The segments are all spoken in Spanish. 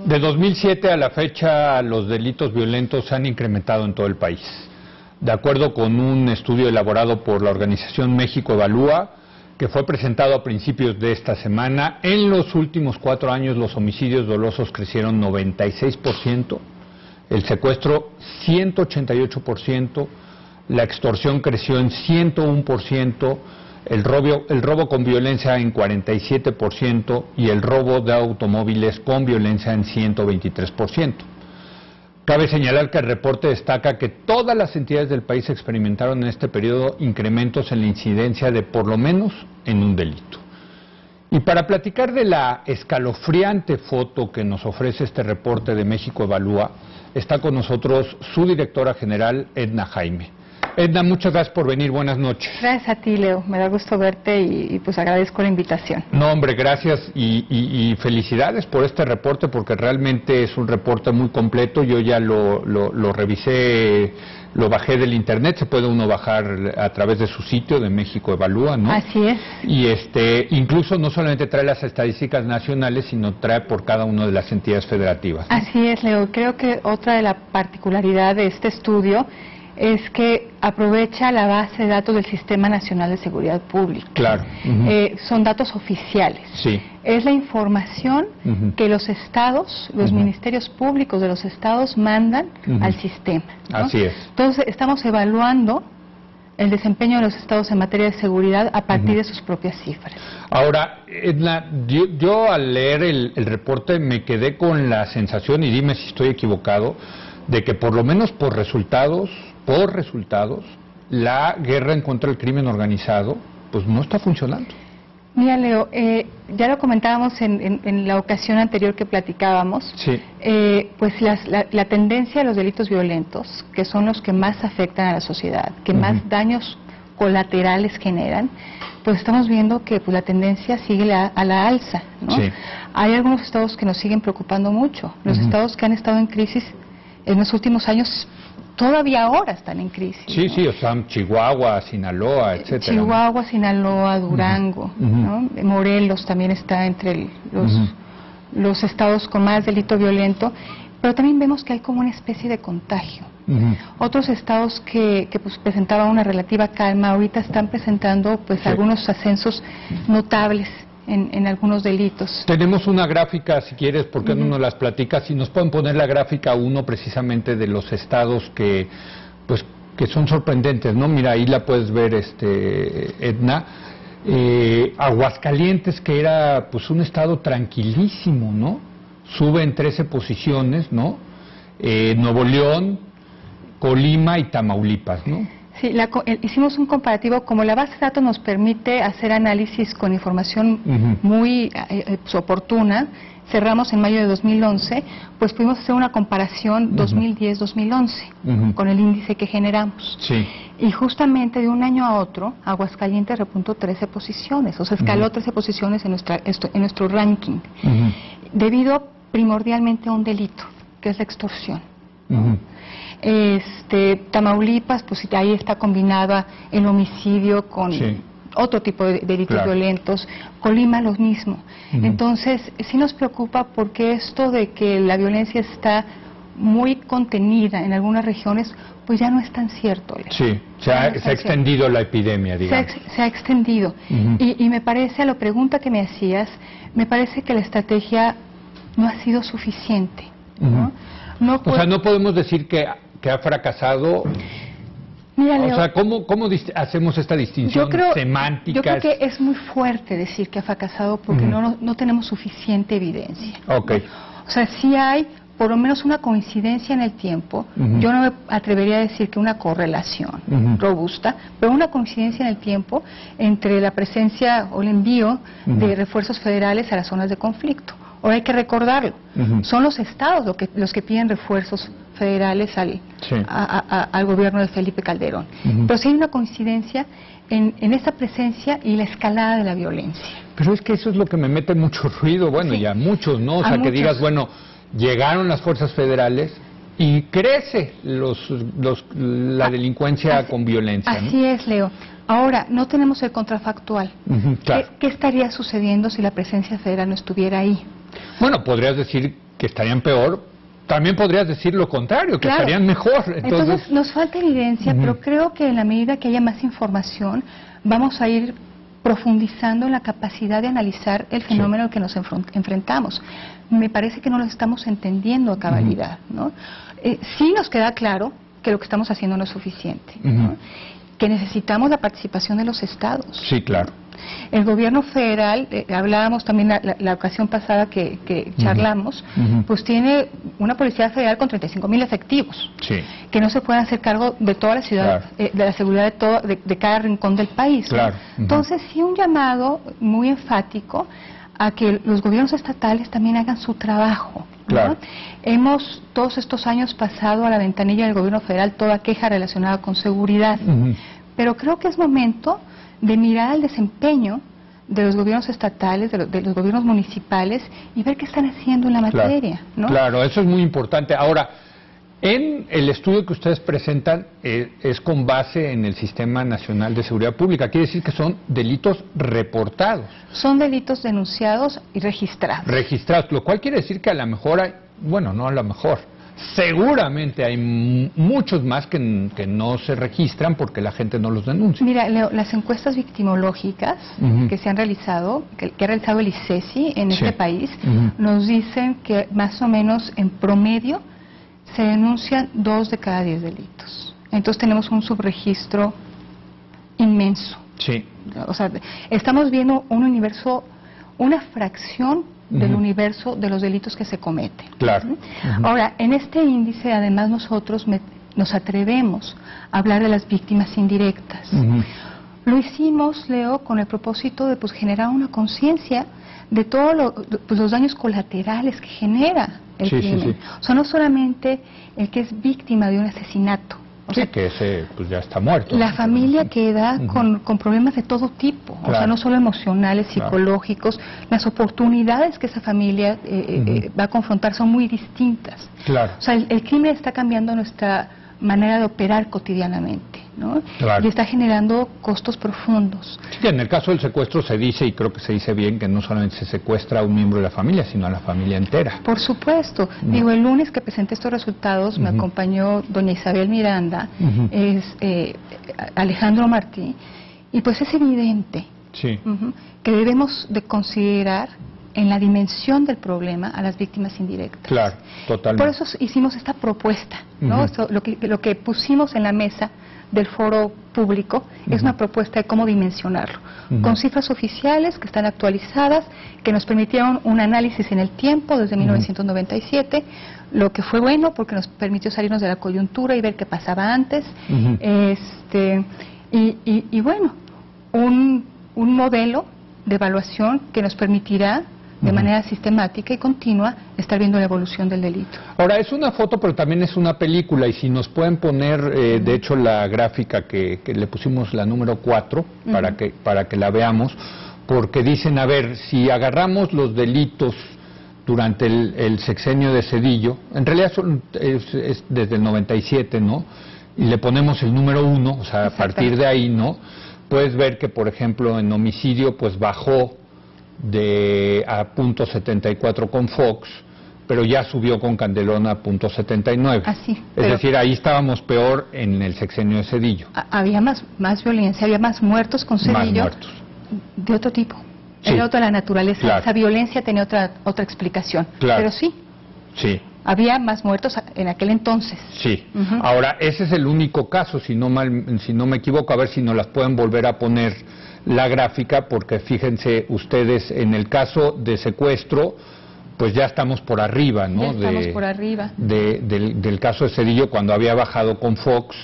De 2007 a la fecha, los delitos violentos se han incrementado en todo el país. De acuerdo con un estudio elaborado por la organización México Evalúa, que fue presentado a principios de esta semana, en los últimos 4 años los homicidios dolosos crecieron 96%, el secuestro 188%, la extorsión creció en 101%, el robo con violencia en 47% y el robo de automóviles con violencia en 123%. Cabe señalar que el reporte destaca que todas las entidades del país experimentaron en este periodo incrementos en la incidencia de por lo menos en un delito. Y para platicar de la escalofriante foto que nos ofrece este reporte de México Evalúa, está con nosotros su directora general, Edna Jaime. Edna, muchas gracias por venir, buenas noches. Gracias a ti, Leo, me da gusto verte y pues agradezco la invitación. No, hombre, gracias y felicidades por este reporte, porque realmente es un reporte muy completo. Yo ya lo revisé, lo bajé del internet, se puede uno bajar a través de su sitio de México Evalúa, ¿no? Así es. Y incluso no solamente trae las estadísticas nacionales, sino trae por cada una de las entidades federativas, ¿no? Así es, Leo, creo que otra de la particularidad de este estudio es que aprovecha la base de datos del Sistema Nacional de Seguridad Pública. Claro. Son datos oficiales. Sí. Es la información que los estados, los ministerios públicos de los estados mandan al sistema, ¿no? Así es. Entonces, estamos evaluando el desempeño de los estados en materia de seguridad a partir de sus propias cifras. Ahora, Edna, yo al leer el reporte me quedé con la sensación, y dime si estoy equivocado, de que por lo menos por resultados, la guerra en contra del crimen organizado, pues no está funcionando. Mira, Leo, ya lo comentábamos en la ocasión anterior que platicábamos. Sí. Pues la tendencia a los delitos violentos, que son los que más afectan a la sociedad, que más daños colaterales generan, pues estamos viendo que pues, la tendencia sigue a la alza, ¿no? Sí. Hay algunos estados que nos siguen preocupando mucho. Los estados que han estado en crisis en los últimos años todavía ahora están en crisis. Sí, ¿no? sí, o sea, Chihuahua, Sinaloa, etcétera. Chihuahua, Sinaloa, Durango, ¿no? Morelos también está entre los estados con más delito violento, pero también vemos que hay como una especie de contagio. Otros estados que pues, presentaban una relativa calma, ahorita están presentando pues algunos ascensos notables en algunos delitos. Tenemos una gráfica, si quieres, ¿por qué no nos las platicas? Si nos pueden poner la gráfica 1 precisamente de los estados que son sorprendentes, ¿no? Mira, ahí la puedes ver, Edna. Aguascalientes, que era pues un estado tranquilísimo, ¿no? Sube en 13 posiciones, ¿no? Nuevo León, Colima y Tamaulipas, ¿no? Sí, hicimos un comparativo. Como la base de datos nos permite hacer análisis con información muy oportuna, cerramos en mayo de 2011, pues pudimos hacer una comparación 2010-2011 con el índice que generamos. Sí. Y justamente de un año a otro, Aguascalientes repuntó 13 posiciones, o sea, escaló 13 posiciones en nuestro ranking, debido primordialmente a un delito, que es la extorsión. Tamaulipas, pues ahí está combinada el homicidio con otro tipo de delitos violentos. Colima lo mismo. Entonces, sí nos preocupa porque esto de que la violencia está muy contenida en algunas regiones, pues ya no es tan cierto. Sí, se ha extendido la epidemia, digamos. Se ha extendido. Y me parece, a la pregunta que me hacías, me parece que la estrategia no ha sido suficiente, ¿no? O sea, no podemos decir que ha fracasado. Mira, Leo, o sea, ¿cómo hacemos esta distinción semántica? Yo creo que es muy fuerte decir que ha fracasado porque no tenemos suficiente evidencia. Okay. O sea, sí hay por lo menos una coincidencia en el tiempo. Yo no me atrevería a decir que una correlación robusta, pero una coincidencia en el tiempo entre la presencia o el envío de refuerzos federales a las zonas de conflicto. Ahora hay que recordarlo, son los estados los que piden refuerzos federales al gobierno de Felipe Calderón. Pero sí hay una coincidencia en esa presencia y la escalada de la violencia. Pero es que eso es lo que me mete mucho ruido, bueno, y a muchos, ¿no? O sea, que digas, bueno, llegaron las fuerzas federales y crece la delincuencia con violencia, ¿no? Así es, Leo. Ahora, no tenemos el contrafactual. Claro. ¿Qué estaría sucediendo si la presencia federal no estuviera ahí? Bueno, podrías decir que estarían peor, también podrías decir lo contrario, que claro, estarían mejor. Entonces nos falta evidencia, pero creo que en la medida que haya más información, vamos a ir profundizando en la capacidad de analizar el fenómeno al que nos enfrentamos. Me parece que no lo estamos entendiendo a cabalidad, ¿no? Sí nos queda claro que lo que estamos haciendo no es suficiente, ¿no? Que necesitamos la participación de los estados. Sí, claro. El gobierno federal, hablábamos también la ocasión pasada que charlamos, pues tiene una policía federal con 35,000 efectivos, que no se pueden hacer cargo de toda la ciudad, de la seguridad de cada rincón del país, ¿no? Entonces sí, un llamado muy enfático a que los gobiernos estatales también hagan su trabajo, ¿no? Hemos todos estos años pasado a la ventanilla del gobierno federal toda queja relacionada con seguridad, pero creo que es momento de mirar al desempeño de los gobiernos estatales, de los gobiernos municipales, y ver qué están haciendo en la materia, ¿no? Claro, eso es muy importante. Ahora, en el estudio que ustedes presentan es con base en el Sistema Nacional de Seguridad Pública, quiere decir que son delitos reportados. Son delitos denunciados y registrados. Registrados, lo cual quiere decir que a lo mejor hay, bueno, no a lo mejor, seguramente hay muchos más que no se registran porque la gente no los denuncia. Mira, Leo, las encuestas victimológicas que se han realizado, que ha realizado el ICESI en este país, nos dicen que más o menos en promedio se denuncian 2 de cada 10 delitos. Entonces tenemos un subregistro inmenso. Sí. O sea, estamos viendo un universo, una fracción del universo de los delitos que se cometen. Claro. Ahora, en este índice, además, nosotros nos atrevemos a hablar de las víctimas indirectas. Lo hicimos, Leo, con el propósito de generar una conciencia de todos los daños colaterales que genera el crimen. O sea, no solamente el que es víctima de un asesinato. O sea, que ese pues ya está muerto. La familia queda con problemas de todo tipo, o sea, no solo emocionales, psicológicos. Las oportunidades que esa familia va a confrontar son muy distintas. O sea, el crimen está cambiando nuestra manera de operar cotidianamente, ¿no? Y está generando costos profundos. Sí, en el caso del secuestro se dice, y creo que se dice bien, que no solamente se secuestra a un miembro de la familia, sino a la familia entera. Por supuesto. Digo, el lunes que presenté estos resultados me acompañó doña Isabel Miranda, Alejandro Martí, y pues es evidente que debemos de considerar en la dimensión del problema a las víctimas indirectas. Claro, totalmente. Por eso hicimos esta propuesta, ¿no? Lo que pusimos en la mesa del foro público es una propuesta de cómo dimensionarlo, con cifras oficiales que están actualizadas, que nos permitieron un análisis en el tiempo desde 1997, lo que fue bueno porque nos permitió salirnos de la coyuntura y ver qué pasaba antes, y bueno, un modelo de evaluación que nos permitirá de manera sistemática y continua estar viendo la evolución del delito. Ahora, es una foto, pero también es una película, y si nos pueden poner, de hecho, la gráfica que le pusimos, la número 4, para que la veamos, porque dicen, a ver, si agarramos los delitos durante el sexenio de Zedillo, en realidad es desde el 97, ¿no? Y le ponemos el número 1, o sea, a partir de ahí, ¿no? Puedes ver que, por ejemplo, en homicidio, pues bajó a .74 con Fox, pero ya subió con Candelón a .79. Así. Es decir, ahí estábamos peor en el sexenio de Zedillo. Había más violencia, había más muertos con Zedillo. Más muertos. De otro tipo. Era otra la naturaleza. Esa violencia tenía otra explicación. Pero sí. Había más muertos en aquel entonces. Sí. Ahora, ese es el único caso, si no me equivoco, a ver si nos las pueden volver a poner la gráfica, porque fíjense ustedes, en el caso de secuestro, pues ya estamos por arriba, ¿no? Ya estamos por arriba. Del caso de Zedillo, cuando había bajado con Fox.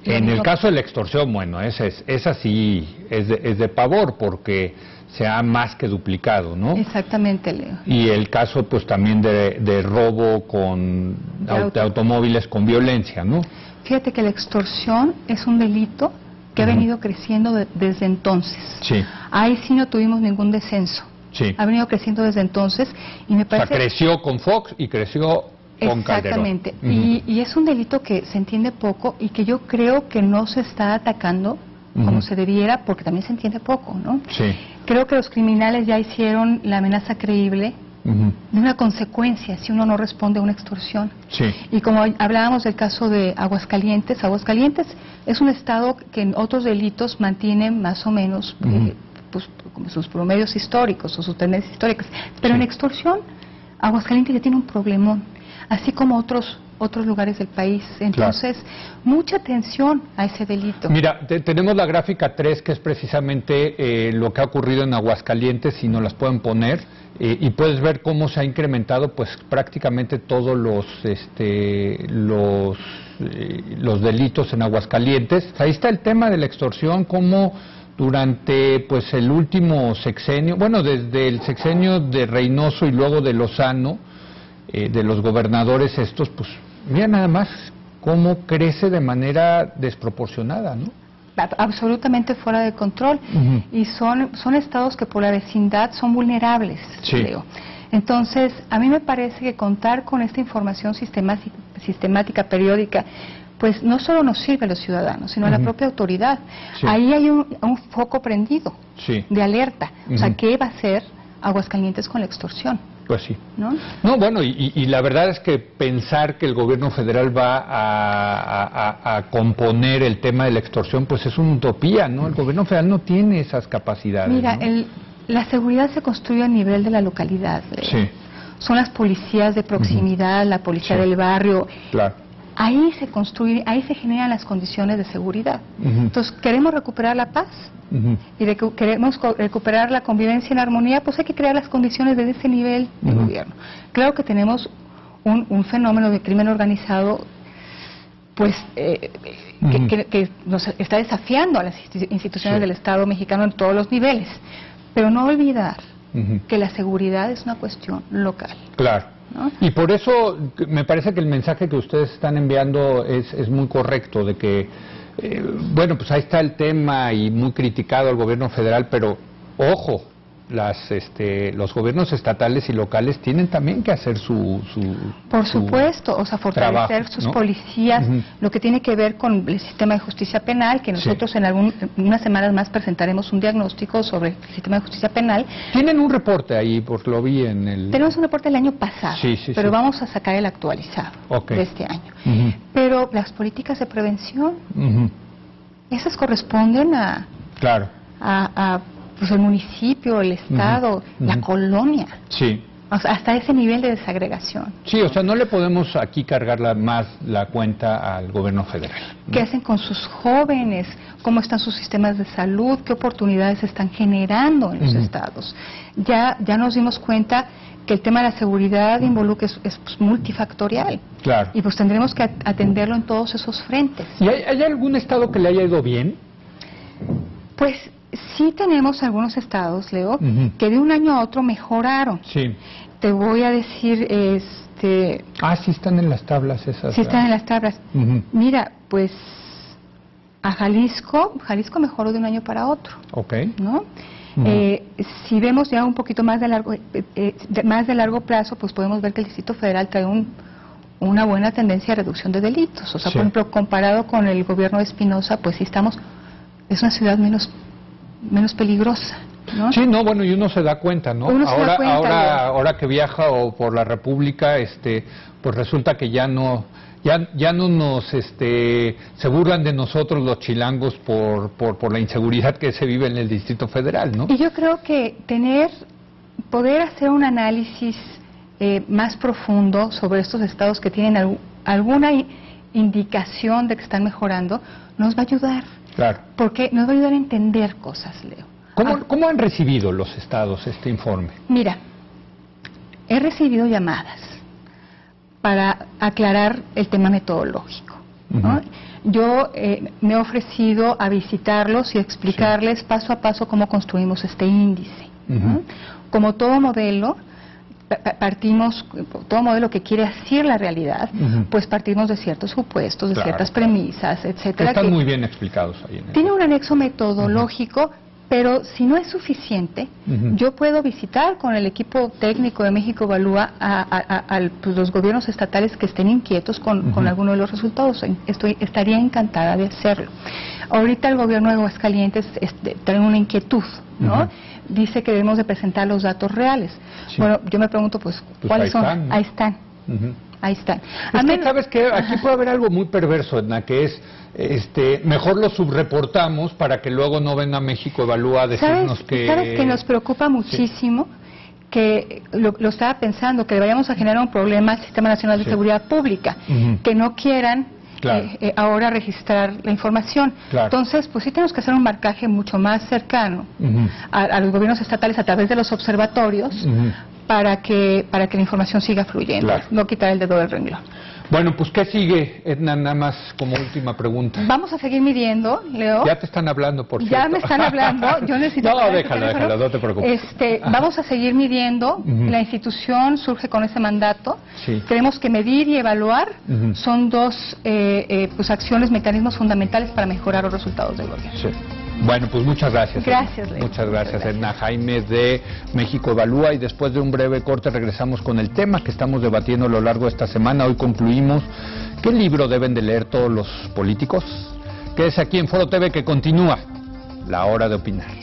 En el caso de la extorsión, bueno, esa sí es de pavor, porque se ha más que duplicado, ¿no? Exactamente, Leo. Y el caso, pues, también de robo de automóviles con violencia, ¿no? Fíjate que la extorsión es un delito que ha venido creciendo desde entonces. Ahí sí no tuvimos ningún descenso. Ha venido creciendo desde entonces y me parece... O sea, creció con Fox y creció con Calderón. Exactamente. Y es un delito que se entiende poco y que yo creo que no se está atacando como se debiera, porque también se entiende poco, ¿no? Creo que los criminales ya hicieron la amenaza creíble de una consecuencia si uno no responde a una extorsión. Sí. Y como hablábamos del caso de Aguascalientes, Aguascalientes es un estado que en otros delitos mantiene más o menos pues, como sus promedios históricos o sus tendencias históricas, pero en extorsión Aguascalientes ya tiene un problemón, así como otros lugares del país. Entonces, mucha atención a ese delito. Mira, tenemos la gráfica 3, que es precisamente lo que ha ocurrido en Aguascalientes, si nos las pueden poner, y puedes ver cómo se ha incrementado pues prácticamente todos los delitos en Aguascalientes. Ahí está el tema de la extorsión, cómo durante pues el último sexenio, bueno, desde el sexenio de Reynoso y luego de Lozano, de los gobernadores estos, pues mira nada más cómo crece de manera desproporcionada, ¿no? Absolutamente fuera de control. Y son estados que por la vecindad son vulnerables, creo. Entonces, a mí me parece que contar con esta información sistemática, periódica, pues no solo nos sirve a los ciudadanos, sino a la propia autoridad. Ahí hay un foco prendido de alerta. O sea, ¿qué va a hacer Aguascalientes con la extorsión? Pues sí. ¿No? Bueno, y la verdad es que pensar que el gobierno federal va a componer el tema de la extorsión, pues es una utopía, ¿no? El gobierno federal no tiene esas capacidades. Mira, ¿no? La seguridad se construye a nivel de la localidad. Son las policías de proximidad, la policía del barrio. Claro. Ahí se construye, ahí se generan las condiciones de seguridad. Entonces, ¿queremos recuperar la paz? Y queremos recuperar la convivencia en armonía, pues hay que crear las condiciones de ese nivel de gobierno. Claro que tenemos un fenómeno de crimen organizado pues que nos está desafiando a las instituciones del Estado mexicano en todos los niveles, pero no olvidar que la seguridad es una cuestión local. Claro. ¿No? Y por eso me parece que el mensaje que ustedes están enviando es muy correcto, de que bueno, pues ahí está el tema y muy criticado el gobierno federal, pero ojo, los gobiernos estatales y locales tienen también que hacer por supuesto, o sea, fortalecer trabajo, sus ¿no? policías, lo que tiene que ver con el sistema de justicia penal, que nosotros en unas semanas más presentaremos un diagnóstico sobre el sistema de justicia penal. Tienen un reporte ahí, porque lo vi en el... Tenemos un reporte del año pasado, pero vamos a sacar el actualizado de este año. Pero las políticas de prevención, esas corresponden a... Claro. Pues el municipio, el estado, la colonia. O sea, hasta ese nivel de desagregación. Sí, o sea, no le podemos aquí cargar más la cuenta al gobierno federal, ¿no? ¿Qué hacen con sus jóvenes? ¿Cómo están sus sistemas de salud? ¿Qué oportunidades están generando en los estados? Ya nos dimos cuenta que el tema de la seguridad involucra es multifactorial. Claro. Y pues tendremos que atenderlo en todos esos frentes. ¿Y hay algún estado que le haya ido bien? Pues sí tenemos algunos estados, Leo, que de un año a otro mejoraron. Te voy a decir, sí están en las tablas esas. Sí están en las tablas. Mira, pues a Jalisco mejoró de un año para otro. ¿No? Si vemos ya un poquito más de largo plazo, pues podemos ver que el Distrito Federal trae una buena tendencia de reducción de delitos. O sea, por ejemplo, comparado con el gobierno de Espinosa, pues sí es una ciudad menos peligrosa, ¿no? Sí, no, bueno, y uno se da cuenta, ¿no? Ahora que viaja por la República, pues resulta que ya no nos se burlan de nosotros los chilangos por la inseguridad que se vive en el Distrito Federal, ¿no? Y yo creo que poder hacer un análisis más profundo sobre estos estados que tienen alguna indicación de que están mejorando, nos va a ayudar. Claro. Porque nos va a ayudar a entender cosas, Leo. ¿Cómo han recibido los estados este informe? Mira, he recibido llamadas para aclarar el tema metodológico, ¿no? Yo me he ofrecido a visitarlos y a explicarles paso a paso cómo construimos este índice, ¿no? Como todo modelo que quiere hacer la realidad, pues partimos de ciertos supuestos, de ciertas premisas, etcétera. Están muy bien explicados ahí. Tiene un anexo metodológico Pero si no es suficiente, yo puedo visitar con el equipo técnico de México Evalúa a los gobiernos estatales que estén inquietos con alguno de los resultados. Estaría encantada de hacerlo. Ahorita el gobierno de Aguascalientes tiene una inquietud, ¿no? Dice que debemos de presentar los datos reales. Sí. Bueno, yo me pregunto, pues ¿cuáles son? ¿No? Ahí están. Ahí están. Es que, ¿sabes qué? Aquí puede haber algo muy perverso, Edna, que es, mejor lo subreportamos para que luego no venga México Evalúa a decirnos que... ¿Sabes que nos preocupa muchísimo? Sí. Que lo estaba pensando, que le vayamos a generar un problema al Sistema Nacional de Seguridad Pública, que no quieran ahora registrar la información. Entonces, pues sí tenemos que hacer un marcaje mucho más cercano a los gobiernos estatales a través de los observatorios, para que la información siga fluyendo, no quitar el dedo del renglón. Bueno, pues ¿qué sigue, Edna? Nada más como última pregunta. Vamos a seguir midiendo, Leo. Ya te están hablando, por cierto. Ya me están hablando, yo necesito... No, déjalo, no te preocupes. Vamos a seguir midiendo, la institución surge con ese mandato. Tenemos que medir y evaluar, son dos acciones, mecanismos fundamentales para mejorar los resultados del gobierno. Sí. Bueno, pues muchas gracias. Gracias, Leo. Muchas gracias, Edna Jaime de México Evalúa, y después de un breve corte regresamos con el tema que estamos debatiendo a lo largo de esta semana. Hoy concluimos, ¿qué libro deben de leer todos los políticos? Quédese aquí en Foro TV, que continúa La Hora de Opinar.